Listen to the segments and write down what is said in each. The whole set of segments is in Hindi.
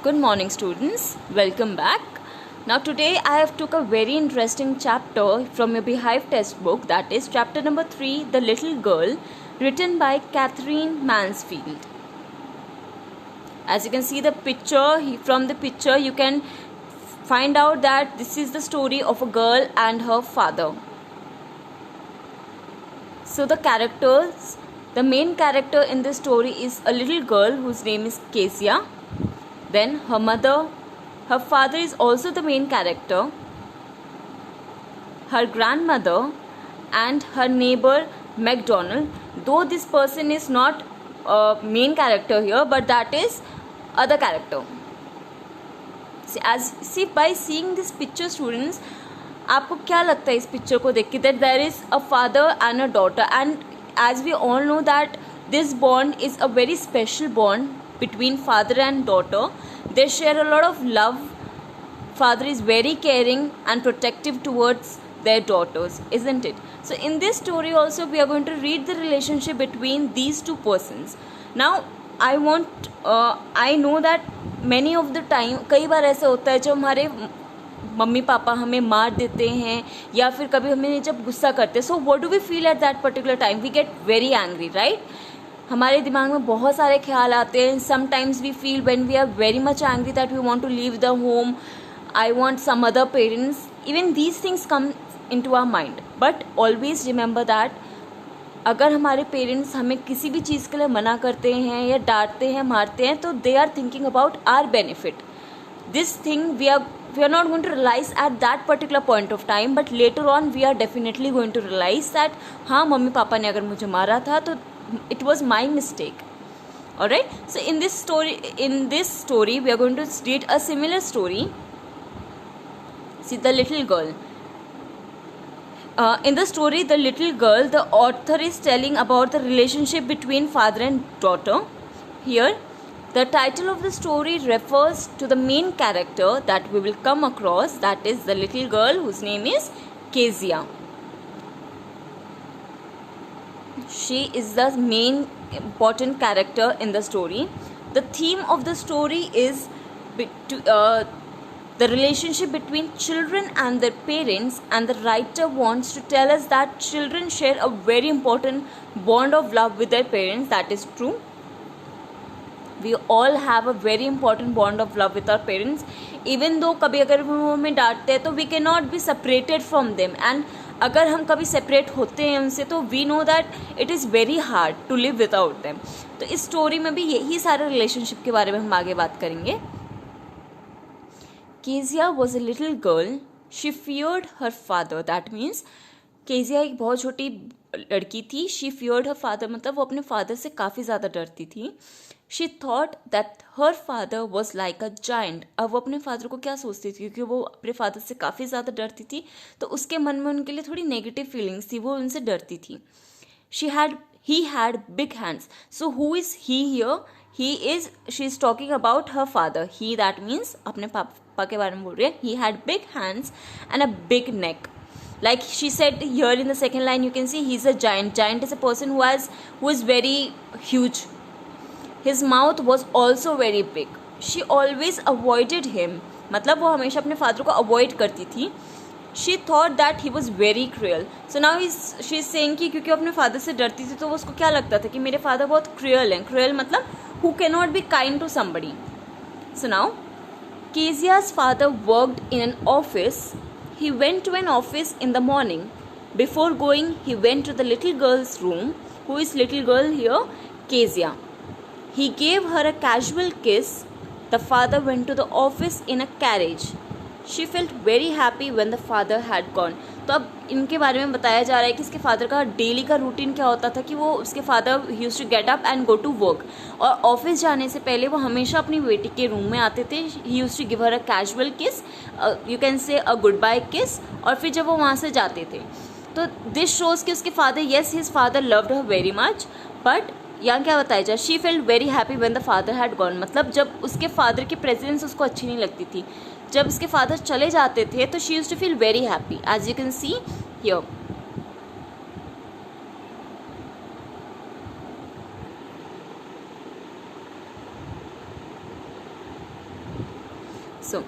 Good morning, students. Welcome back. Now today I have took a very interesting chapter from your Beehive textbook, that is chapter number 3, The Little Girl, written by Catherine Mansfield. As you can see the picture, from the picture you can find out that this is the story of a girl and her father. So the main character in this story is a little girl whose name is Kezia. Then her father is also the main character, her grandmother, and her neighbor McDonald. Though this person is not a main character here, but that is other character. By seeing this picture, students, आपको क्या लगता है इस पिक्चर को देख के that there is a father and a daughter, and as we all know that this bond is a very special bond between father and daughter. They share a lot of love. Father is very caring and protective towards their daughters, isn't it? So in this story also we are going to read the relationship between these two persons. Now I know that many of the time कई बार ऐसा होता है जब हमारे मम्मी पापा हमें मार देते हैं या फिर कभी हमें जब गुस्सा करते हैं, so what do we feel at that particular time? We get very angry, right? हमारे दिमाग में बहुत सारे ख्याल आते हैं. Sometimes we feel when we are very much angry that we want to leave the home, I want some other parents. Even these things come in to our mind, but always remember that अगर हमारे पेरेंट्स हमें किसी भी चीज़ के लिए मना करते हैं या डांटते हैं, मारते हैं, तो they are thinking about our benefit. This thing we are not going to realize at that particular point of time, but later on we are definitely going to realize that हाँ मम्मी पापा ने अगर मुझे मारा था तो it was my mistake. Alright, so in this story we are going to read a similar story. See, the little girl. In the story The Little Girl, the author is telling about the relationship between father and daughter. Here the title of the story refers to the main character that we will come across, that is the little girl whose name is Kezia. She is the main important character in the story. The theme of the story is the relationship between children and their parents, and the writer wants to tell us that children share a very important bond of love with their parents. That is true. We all have a very important bond of love with our parents. Even though कभी अगर वो हमें डांटते हैं तो we cannot be separated from them, and अगर हम कभी separate होते हैं उनसे तो we know that it is very hard to live without them. तो इस स्टोरी में भी यही सारे रिलेशनशिप के बारे में हम आगे बात करेंगे. Kezia was a little girl. She feared her father. That means Kezia एक बहुत छोटी लड़की थी. She feared her father, मतलब वो अपने फादर से काफ़ी ज़्यादा डरती थी. She thought that her father was like a giant. अब वो अपने फादर को क्या सोचती थी, क्योंकि वो अपने फादर से काफ़ी ज़्यादा डरती थी तो उसके मन में उनके लिए थोड़ी नेगेटिव फीलिंग्स थी, वो उनसे डरती थी. He had big hands. So who is he here? She is talking about her father. He, that means अपने पापा के बारे में बोल रही है. He had big hands and a big neck. Like she said here in the second line, you can see he's a giant. Giant is a person who is very huge. His mouth was also very big. She always avoided him. मतलब वो हमेशा अपने फादर को अवॉइड करती थी. She thought that he was very cruel. So now she is saying कि क्योंकि वो अपने फादर से डरती थी तो वो उसको क्या लगता था कि मेरे फादर बहुत क्रूअल हैं. क्रूअल मतलब who cannot be kind to somebody. So now Kezia's father worked in an office. He went to an office in the morning. Before going, he went to the little girl's room. Who is little girl here? Kezia. He gave her a casual kiss. The father went to the office in a carriage. She felt very happy when the father had gone. तो अब इनके बारे में बताया जा रहा है कि इसके फादर का डेली का रूटीन क्या होता था कि वो उसके father he used to get up and go to work, और ऑफिस जाने से पहले वो हमेशा अपनी बेटी के रूम में आते थे. He used to give her a casual kiss, you can say a good bye किस, और फिर जब वो वहाँ से जाते थे तो दिस शोज़ कि उसके father, yes his father loved her very much, but यहाँ क्या बताया जाए, she felt very happy when the father had gone. मतलब जब उसके फादर की प्रेजेंस उसको अच्छी नहीं लगती थी, जब उसके फादर चले जाते थे तो she used to feel very happy, as you can see here. So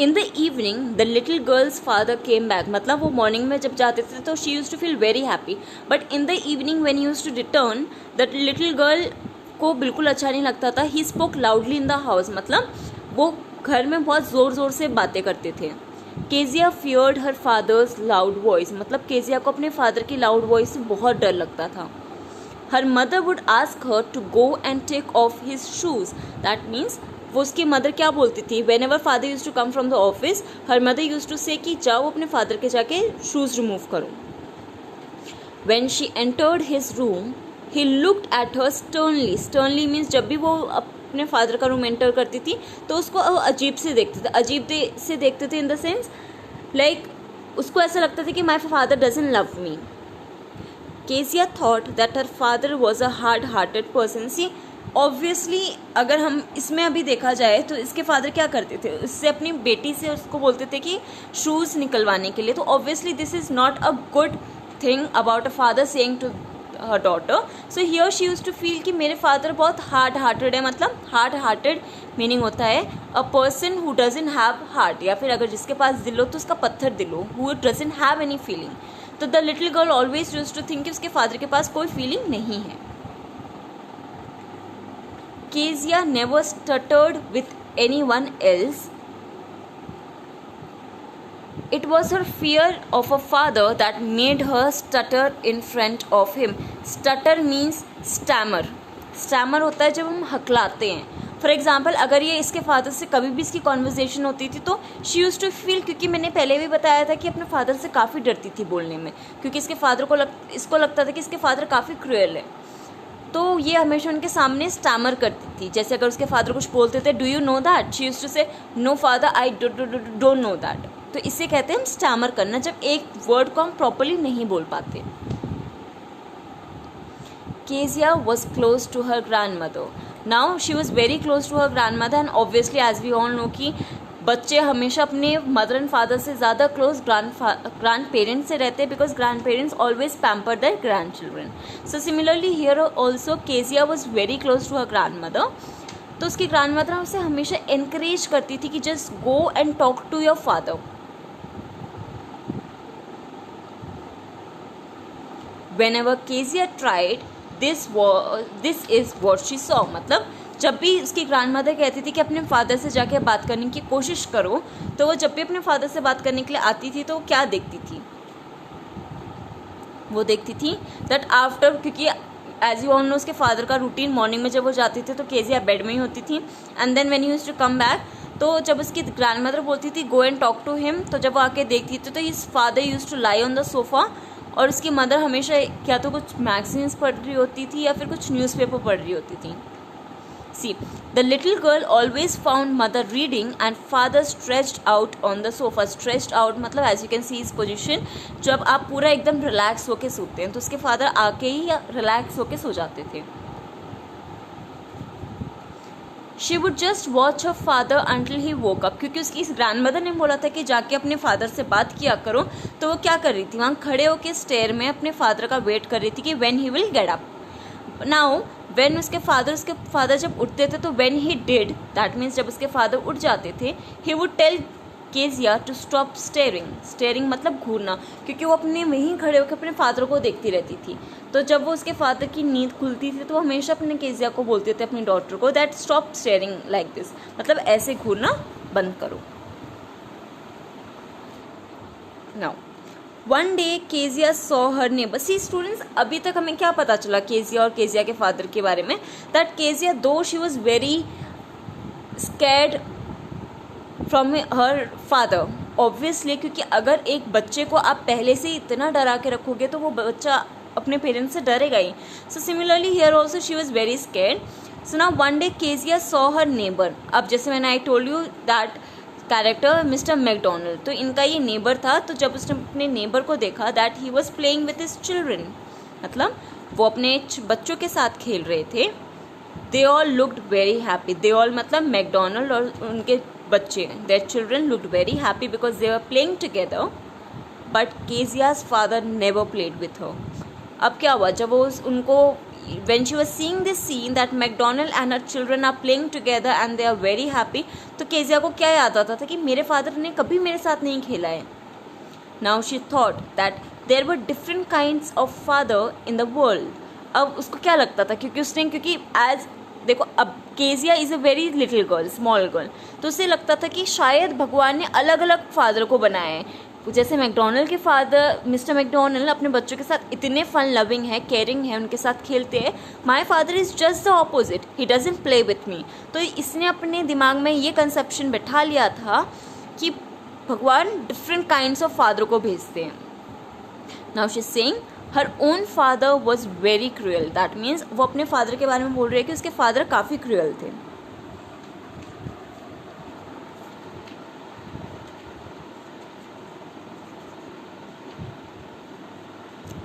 in the evening the little girl's father came back, मतलब वो मॉर्निंग में जब जाते थे तो she use to feel very happy, but in the evening when use to return the little girl को बिल्कुल अच्छा नहीं लगता था. He spoke loudly in the house, मतलब वो घर में बहुत ज़ोर ज़ोर से बातें करते थे. Kezia feared her father's loud voice, मतलब केजिया को अपने फादर की लाउड वॉइस से बहुत डर लगता था. Her mother would ask her to go and take off his shoes, that means वो उसकी मदर क्या बोलती थी, whenever father use to come from the office her mother use to say कि जाओ अपने फादर के जाके शूज़ रिमूव करो. When she entered his room he looked at her sternly, sternly means जब भी वो अपने फादर का रूम एंटर करती थी तो उसको अजीब से देखते थे, से देखते थे इन द सेंस लाइक उसको ऐसा लगता था कि my father doesn't love me. Kezia thought that her father was a hard hearted person. See obviously अगर हम इसमें अभी देखा जाए तो इसके फादर क्या करते थे, उससे अपनी बेटी से उसको बोलते थे कि शूज़ निकलवाने के लिए, तो obviously this is not a good thing about a father saying to her daughter. So here she use to feel कि मेरे फादर बहुत हार्ड हार्टेड है, मतलब हार्ड हार्टेड मीनिंग होता है a person who doesn't have heart, या फिर अगर जिसके पास दिल हो तो उसका पत्थर दिल हो, who doesn't have any feeling. तो the little girl always use to think कि उसके फादर के पास कोई फीलिंग नहीं है. Kezia never stuttered with anyone else. It was her fear of her father that made her stutter in front of him. Stutter means stammer. Stammer होता है जब हम हकलाते हैं. फॉर एग्जाम्पल अगर ये इसके फादर से कभी भी इसकी कॉन्वर्जेशन होती थी तो शी यूज टू फील, क्योंकि मैंने पहले भी बताया था कि अपने फादर से काफ़ी डरती थी बोलने में, क्योंकि इसके फादर को इसको लगता था कि इसके फादर काफ़ी क्रूएल है, तो ये हमेशा उनके सामने स्टैमर करती थी. जैसे अगर उसके फादर कुछ बोलते थे, do you know that, she used to say no father I don't know that. तो इसे कहते हैं हम स्टैमर करना, जब एक वर्ड को हम प्रॉपरली नहीं बोल पाते. Kezia was close to her grandmother. Now she was very close to her grandmother and obviously as we all know कि बच्चे हमेशा अपने मदर एंड फादर से ज़्यादा क्लोज ग्रैंड पेरेंट्स से रहते हैं, because grandparents always pamper their grandchildren. So similarly here also Kezia was very close to her grandmother. तो उसकी ग्रैंड मदर उसे हमेशा इनकरेज करती थी कि just go and talk to your father. Whenever Kezia tried, this is what she saw. मतलब जब भी उसकी ग्रैंड मदर कहती थी कि अपने फादर से जाके बात करने की कोशिश करो, तो वो जब भी अपने फादर से बात करने के लिए आती थी तो क्या देखती थी, वो देखती थी दैट आफ्टर, क्योंकि एज यू ऑल नो उसके फादर का रूटीन मॉर्निंग में जब वो जाती थी तो केजिया बेड में ही होती थी, and then when he used to come back, तो जब उसकी ग्रैंड मदर बोलती थी go and talk to him, तो जब वो आके देखती थी तो his father used to lie on the sofa, और उसकी मदर हमेशा क्या तो कुछ मैगजीन्स पढ़ रही होती थी या फिर कुछ न्यूज़पेपर पढ़ रही होती थी. See, the little girl always found mother reading and father stretched out on the sofa. Stretched out मतलब as you can see his position, जब आप पूरा एकदम रिलैक्स होके सोते हैं तो उसके फादर आके ही रिलैक्स होके सो जाते थे. She would just watch her father until he woke up. क्योंकि उसकी इस ग्रैंड मदर ने बोला था कि जाके अपने फादर से बात किया करो, तो वो क्या कर रही थी, वहाँ खड़े होके स्टेयर में अपने फादर का वेट कर रही थी कि when he will get up. Now when उसके फादर जब उठते थे तो when he did, that means जब उसके फादर उठ जाते थे, he would tell Kezia to stop staring मतलब घूरना, क्योंकि वो अपने वहीं खड़े होकर अपने फादर को देखती रहती थी. तो जब वो उसके फादर की नींद खुलती थी तो वो हमेशा अपने केजिया को बोलते थे, अपनी डॉटर को, that stop staring like this, मतलब ऐसे घूरना बंद करो. Now one day Kezia saw her neighbour. See students, अभी तक हमें क्या पता चला केजिया और केजिया के फादर के बारे में, दैट केजिया दो she was very scared from her father, obviously, क्योंकि अगर एक बच्चे को आप पहले से इतना डरा के रखोगे तो वो बच्चा अपने पेरेंट्स से डरेगा ही. So similarly here also she was very scared. So now one day Kezia saw her neighbour. अब जैसे मैंने I told you that character Mister McDonald, तो इनका ये नेबर था. तो जब उसने अपने नेबर को देखा that he was playing with his children, मतलब वो अपने बच्चों के साथ खेल रहे थे. They all looked very happy. They all मतलब मैकडोनल्ड और उनके बच्चे, their children looked very happy because they were playing together. But Kezia's father never played with her. अब क्या हुआ, जब वो उनको when she was seeing this scene that McDonald and her children are playing together and they are very happy, तो केजिया को क्या याद आता था कि मेरे फादर ने कभी मेरे साथ नहीं खेला है. Now she thought that there were different kinds of father in the world. अब उसको क्या लगता था, क्योंकि as देखो अब Kezia is a very little girl, small girl, तो उसे लगता था कि शायद भगवान ने अलग अलग फादर को बनाया है. जैसे मैकडोनल्ड के फादर मिस्टर मैकडोनल्ड अपने बच्चों के साथ इतने फन लविंग है, केयरिंग है, उनके साथ खेलते हैं. My father is just the opposite, he doesn't play with मी. तो इसने अपने दिमाग में ये कंसेप्शन बैठा लिया था कि भगवान डिफरेंट काइंड्स ऑफ फादर को भेजते हैं. Now she is saying her own father was very cruel. That means वो अपने फादर के बारे में बोल रही है कि उसके फादर काफ़ी क्रूअल थे.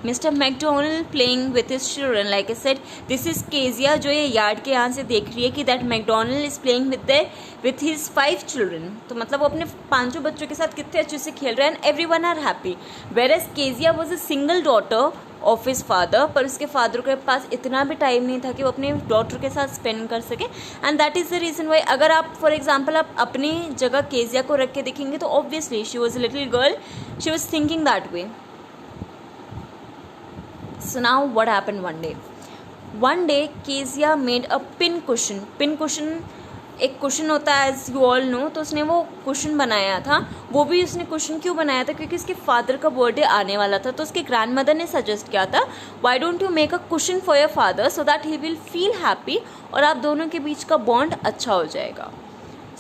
Mister McDonald playing with his children, like I said this is Kezia जो ये यार्ड के यहाँ से देख रही है कि that McDonald is playing with his 5 children. तो मतलब वो अपने 5 बच्चों के साथ कितने अच्छे से खेल रहे हैं and everyone are happy. Whereas Kezia was a single daughter of his father, पर उसके फादर के पास इतना भी टाइम नहीं था कि वो अपने डॉटर के साथ स्पेंड कर सके. And that is the reason Y अगर आप फॉर एग्जाम्पल आप अपनी जगह केजिया को रख के देखेंगे तो obviously she was a little girl, she was thinking that way. So now what happened one day? One day Kezia made a pin cushion. Pin cushion एक कुशन होता है एज यू ऑल नो. तो उसने वो कुशन बनाया था. वो भी उसने कुशन क्यों बनाया था, क्योंकि उसके फादर का बर्थडे आने वाला था. तो उसके ग्रैंड मदर ने सजेस्ट किया था why don't you make a cushion for your father so that he will feel happy और आप दोनों के बीच का बॉन्ड अच्छा हो जाएगा.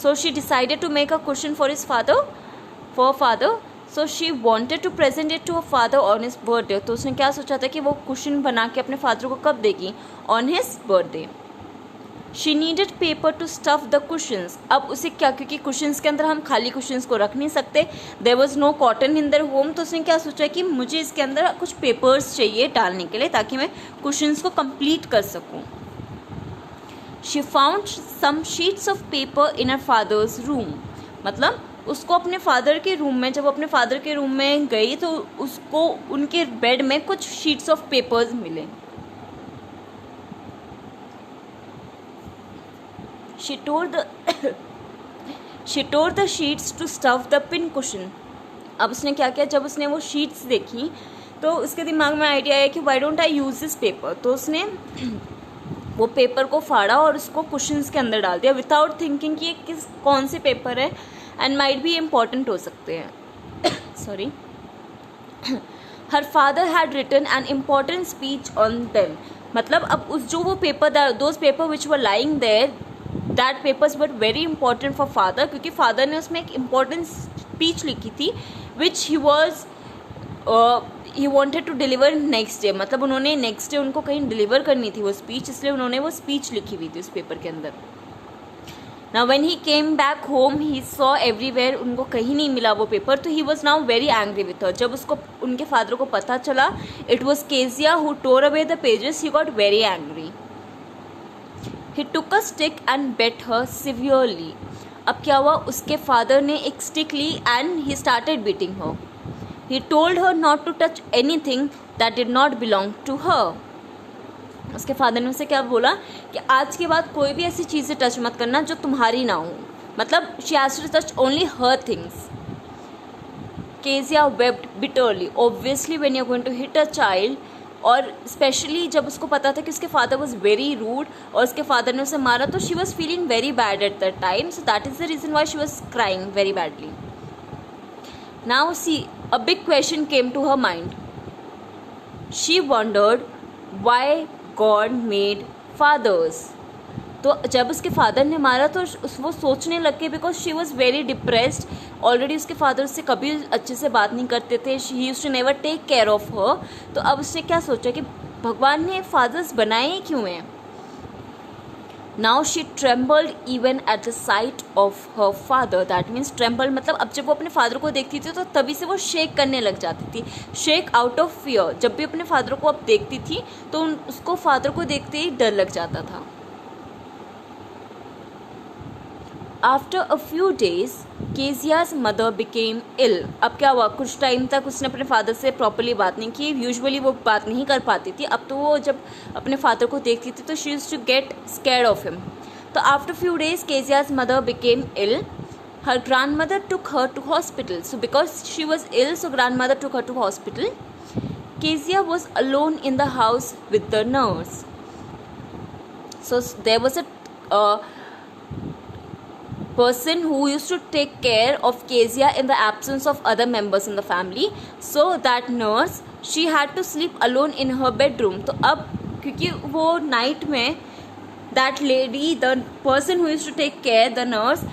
So she decided to make a cushion for his father. So she wanted to present it to a father on his birthday. तो उसने क्या सोचा था कि वो कुशन बना के अपने फादर को कब देगी, on his birthday. She needed paper two stuff the cushions. अब उसे क्या, क्योंकि कुशंस के अंदर हम खाली कुशंस को रख नहीं सकते, there was no cotton in their home. तो उसने क्या सोचा कि मुझे इसके अंदर कुछ पेपर्स चाहिए डालने के लिए ताकि मैं कुशंस को कंप्लीट कर सकूं. She found some sheets of paper in her father's room. मतलब उसको अपने फादर के रूम में, जब अपने फादर के रूम में गई तो उसको उनके बेड में कुछ शीट्स ऑफ पेपर्स मिले. She tore the sheets to stuff the pin cushion. अब उसने क्या किया, जब उसने वो शीट्स देखी तो उसके दिमाग में आइडिया आया कि why don't I use this paper. तो उसने वो पेपर को फाड़ा और उसको कुशन्स के अंदर डाल दिया विदाउट थिंकिंग कि ये कौन से पेपर है एंड माइट भी इम्पॉर्टेंट हो सकते हैं. Sorry. Her father had written an important speech on them. मतलब अब उस जो वो paper, those paper which were lying there, that papers were very important for father, क्योंकि फादर ने उसमें एक इम्पॉर्टेंट स्पीच लिखी थी which he wanted to deliver next day. मतलब उन्होंने नेक्स्ट डे उनको कहीं डिलीवर करनी थी वो स्पीच, इसलिए उन्होंने वो स्पीच लिखी हुई थी उस पेपर के अंदर. Now when he came back home he saw everywhere, उनको कहीं नहीं मिला वो पेपर. तो he was now very angry with her. जब उसको उनके फादर को पता चला it was Kezia who tore away the pages, he got very angry. He took a stick and beat her severely. अब क्या हुआ, उसके फादर ने एक स्टिक ली and he started beating her. He told her not to touch anything that did not belong to her. उसके फादर ने उसे क्या बोला कि आज के बाद कोई भी ऐसी चीज़ें टच मत करना जो तुम्हारी ना हो. मतलब she has to touch only her things. Kezia wept bitterly. Obviously when you're going to hit a child, और स्पेशली जब उसको पता था कि उसके फादर वॉज वेरी रूड और उसके फादर ने उसे मारा, तो she was feeling very bad at that time. So that is the reason why she was crying very badly. Now see a big question came to her mind. She wondered why God made fathers. तो जब उसके फादर ने मारा तो वो सोचने लग गई, because she was very depressed. Already उसके फादर उससे कभी अच्छे से बात नहीं करते थे, he used to never take care of her. तो अब उसने क्या सोचा कि भगवान ने फादर्स बनाए क्यों हैं. Now she trembled even at the site of her father. That means trembled मतलब अब जब वो अपने फादर को देखती थी तो तभी से वो शेक करने लग जाती थी, शेक आउट ऑफ फियर. जब भी अपने फादर को अब देखती थी तो उसको फादर को देखते ही डर लग जाता था. After a few days Kezia's mother became ill. अब क्या हुआ, कुछ टाइम तक उसने अपने फादर से प्रॉपरली बात नहीं की, यूजुअली वो बात नहीं कर पाती थी, अब तो वो जब अपने फादर को देखती थी तो she used to get scared of him. तो after few days Kezia's mother became ill, her grandmother took her to hospital. So because she was ill, so grandmother took her to hospital. Kezia was alone in the house with the nurse. So there was a person who used to take care of Kezia in the absence of other members in the family. So that nurse, she had to sleep alone in her bedroom. तो अब क्योंकि वो नाइट में that lady, the person who used to take care, the nurse,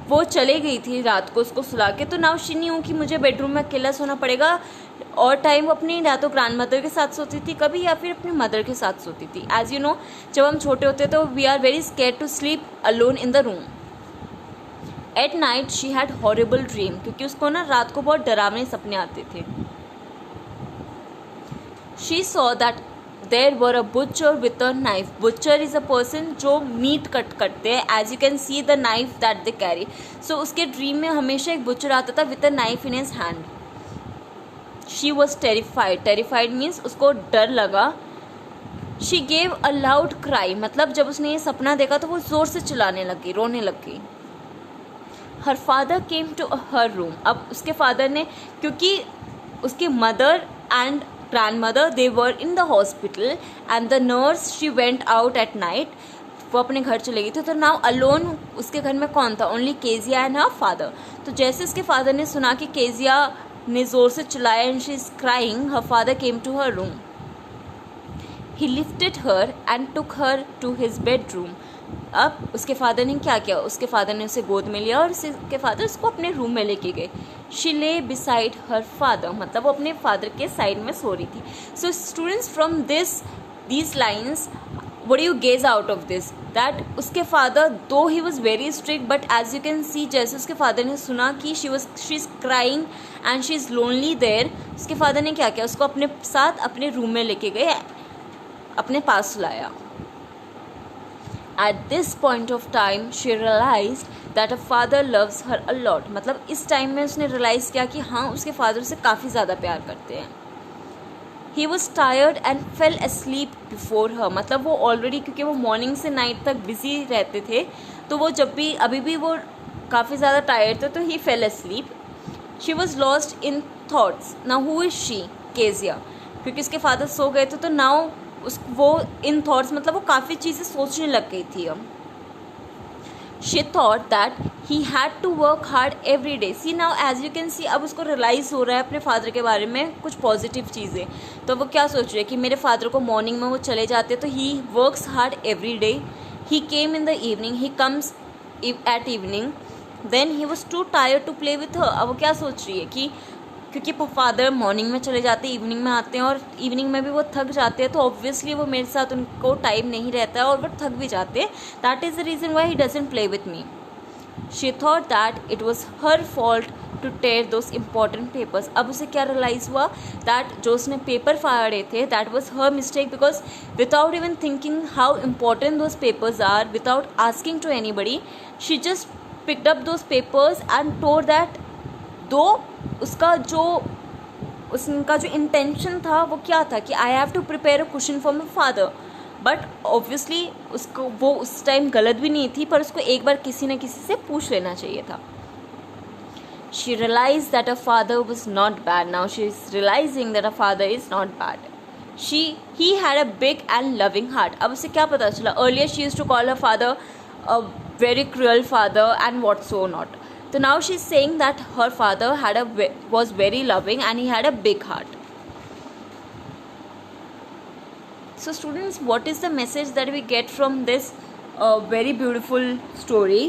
वो चले गई थी रात को उसको सुला के, तो नाउ शी न्यू कि मुझे बेडरूम में अकेला सोना पड़ेगा, और टाइम वो अपनी या तो ग्रैंड मदर के साथ सोती थी कभी, या फिर अपनी मदर के साथ सोती थी। एज यू नो, जब हम छोटे होते तो we are very scared to sleep alone in the room. At night she had horrible dream, क्योंकि उसको ना रात को बहुत डरावने सपने आते थे। She saw that there were a butcher with a knife. Butcher is a person जो मीट कट करते हैं, as you can see the knife that they carry. So उसके ड्रीम में हमेशा एक बुचर आता था with a knife in his hand. She was terrified, terrified means उसको डर लगा। She gave a loud cry, मतलब जब उसने ये सपना देखा तो वो जोर से चिल्लाने लगी, रोने लग गई। Her father came to her room, अब उसके फादर ने, क्योंकि उसकी mother and grandmother they were in the hospital and the nurse she went out at night, वो अपने घर चले गई थी, तो नाउ अलोन उसके घर में कौन था, only Kezia and her father. तो जैसे उसके फादर ने सुना कि केजिया ने जोर से चिल्लाया and she is crying, her father came to her room. He lifted her and took her to his bedroom. अब उसके फादर ने क्या किया, उसके फादर ने उसे गोद में लिया और उसके फादर उसको अपने रूम में लेके गए। शी ले बिसाइड हर फादर, मतलब वो अपने फादर के साइड में सो रही थी। So students, from these lines what do you gauge out of this, that उसके father though he was very strict, but as you can see जैसे उसके फादर ने सुना कि she is crying and she is lonely there, उसके फादर ने क्या किया, उसको अपने साथ अपने रूम में लेके गए, अपने पास लाया। At this point of time, she realized that her father loves her a lot. मतलब इस टाइम में उसने रियलाइज़ किया कि हाँ उसके फादर उसे काफ़ी ज़्यादा प्यार करते हैं। He was tired and fell asleep before her. मतलब वो ऑलरेडी, क्योंकि वो मॉर्निंग से नाइट तक बिजी रहते थे, तो वो जब भी अभी भी वो काफ़ी ज़्यादा टायर्ड थे, तो he fell asleep. She was lost in thoughts. Now who is she? Kezia. क्योंकि उसके फादर सो गए थे, तो नाउ वो इन थॉट्स, मतलब वो काफ़ी चीज़ें सोचने लग गई थी। अब she thought that he had to work hard every day. See now as you can see, अब उसको रियलाइज़ हो रहा है अपने फादर के बारे में कुछ पॉजिटिव चीज़ें, तो वो क्या सोच रही है कि मेरे फादर को मॉर्निंग में वो चले जाते हैं, तो he works hard every day. He came in the evening, he comes at evening, then he was too tired to play with her. अब वो क्या सोच रही है कि क्योंकि फादर मॉर्निंग में चले जाते हैं, इवनिंग में आते हैं, और इवनिंग में भी वो थक जाते हैं, तो ऑब्वियसली वो मेरे साथ उनको टाइम नहीं रहता है और वो थक भी जाते हैं। That is the reason why he doesn't play with me. She thought that it was her fault to tear those important papers. अब उसे क्या रियलाइज़ हुआ, दैट जो उसने पेपर फाड़े थे that was her mistake, because without even thinking how important those papers are, without asking to anybody, she just picked up those papers and tore that, though उसका जो इंटेंशन था वो क्या था कि I have to prepare a question for my father, but obviously उसको वो उस टाइम गलत भी नहीं थी, पर उसको एक बार किसी न किसी से पूछ लेना चाहिए था। She realise that a father was not bad. Now she is realising that a father is not bad. He had a big and loving heart. अब उसे क्या पता चला, earlier she used to call her father a very cruel father and what so not. So now she is saying that her father was very loving and he had a big heart. So students, what is the message that we get from this very beautiful story?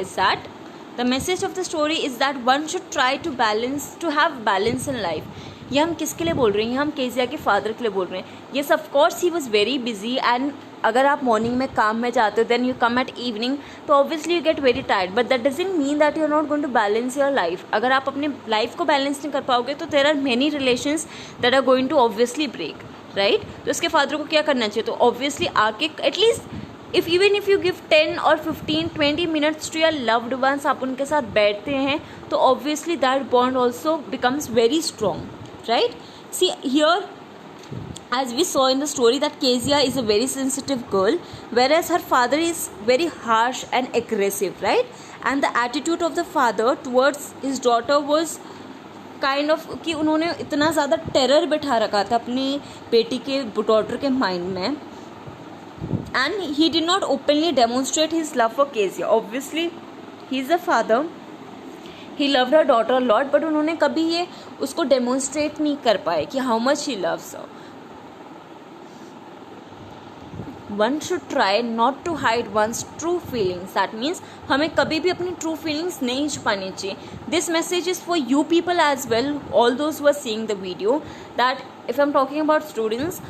Is that the message of the story is that one should try to have balance in life. ये हम किसके लिए बोल रहे हैं, हम केजिया के फादर के लिए बोल रहे हैं। Yes of course he was very busy, and अगर आप मॉर्निंग में काम में जाते हो then you come at evening, तो obviously you get very tired, but that doesn't mean that you are not going to balance your life. अगर आप अपने लाइफ को बैलेंस नहीं कर पाओगे तो there are many relations that are going to obviously break, right. तो उसके फादर को क्या करना चाहिए, तो ऑब्वियसली आके at least even if you give 10 और 15-20 minutes to your loved ones, आप उनके साथ बैठते हैं तो obviously that bond also becomes very strong, right? See here, as we saw in the story, that Kezia is a very sensitive girl, whereas her father is very harsh and aggressive, right? And the attitude of the father towards his daughter was kind of कि उन्होंने इतना ज़्यादा टेरर बिठा रखा था अपनी बेटी के, डॉटर के माइंड में, and he did not openly demonstrate his love for Kezia. Obviously he is a father, he loved her daughter a lot, but उन्होंने कभी ये उसको डेमोन्स्ट्रेट नहीं कर पाए कि how much he loves her. One should try not to hide one's true feelings. That means हमें कभी भी अपनी true feelings नहीं छुपानी चाहिए. This message is for you people as well, all those who are seeing the video, that if I'm talking about students,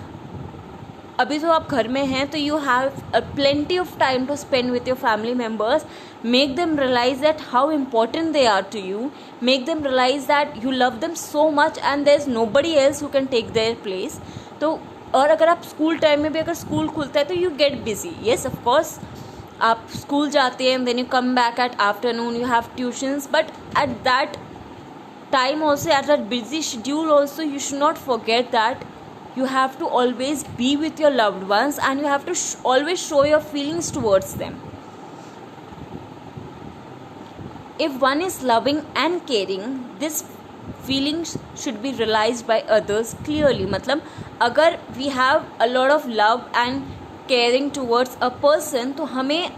अभी तो आप घर में हैं तो you have a plenty of time to spend with your family members. Make them realize that how important they are to you. Make them realize that you love them so much and there's nobody else who can take their place. तो और अगर आप स्कूल टाइम में भी, अगर स्कूल खुलता है तो you get busy, yes of course आप स्कूल जाते हैं, then you come back at afternoon, you have tuitions, but at that time also, at that busy schedule also, you should not forget that you have to always be with your loved ones and you have to always show your feelings towards them. If one is loving and caring, this feelings should be realized by others clearly. मतलब अगर we have a lot of love and caring towards a person, तो हमें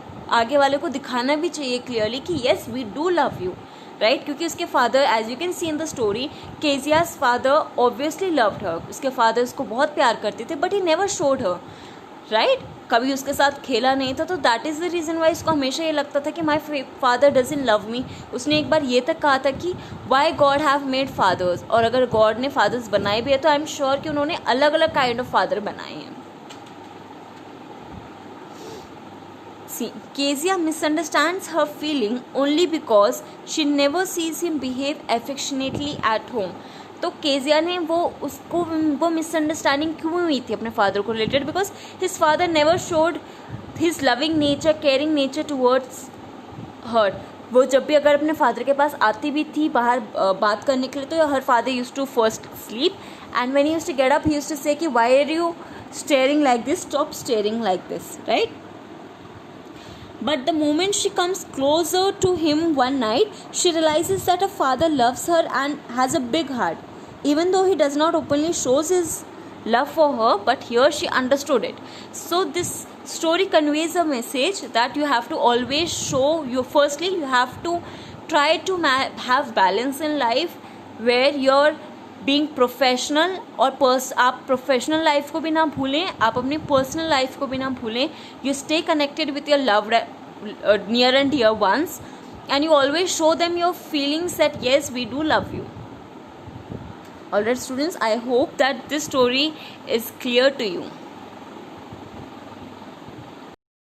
आगे वाले को दिखाना भी चाहिए क्लियरली कि yes we do love you, right? क्योंकि उसके father, as you can see in the story, Kezia's father obviously loved her. उसके फादर उसको बहुत प्यार करते थे, but he never showed her, right? कभी उसके साथ खेला नहीं था, तो that is the reason why उसको हमेशा ये लगता था कि my father doesn't love me. उसने एक बार ये तक कहा था कि why God have made fathers, और अगर गॉड ने फादर्स बनाए भी है तो आई एम श्योर कि उन्होंने अलग अलग काइंड ऑफ फादर बनाए हैं. See, Kezia misunderstands her feeling only because she never sees him behave affectionately at home. तो केजिया ने वो मिसअंडरस्टैंडिंग क्यों हुई थी अपने फादर को related? Because his father never showed his loving nature, caring nature towards हर. वो जब भी अगर अपने फादर के पास आती भी थी बाहर बात करने के लिए, तो her father use to first sleep, and when he used to get up he used to say कि why are you staring like this, stop staring like this, right? But the moment she comes closer to him one night, she realizes that her father loves her and has a big heart. Even though he does not openly shows his love for her, but here she understood it. So this story conveys a message that you have to always show firstly you have to try to have balance in life, where you're being professional, और आप प्रोफेशनल लाइफ को भी ना भूलें, आप अपनी पर्सनल लाइफ को भी ना भूलें. You stay connected with your loved near and dear ones, and you always show them your feelings that yes we do love you. Alright students, I hope that this story is clear to you.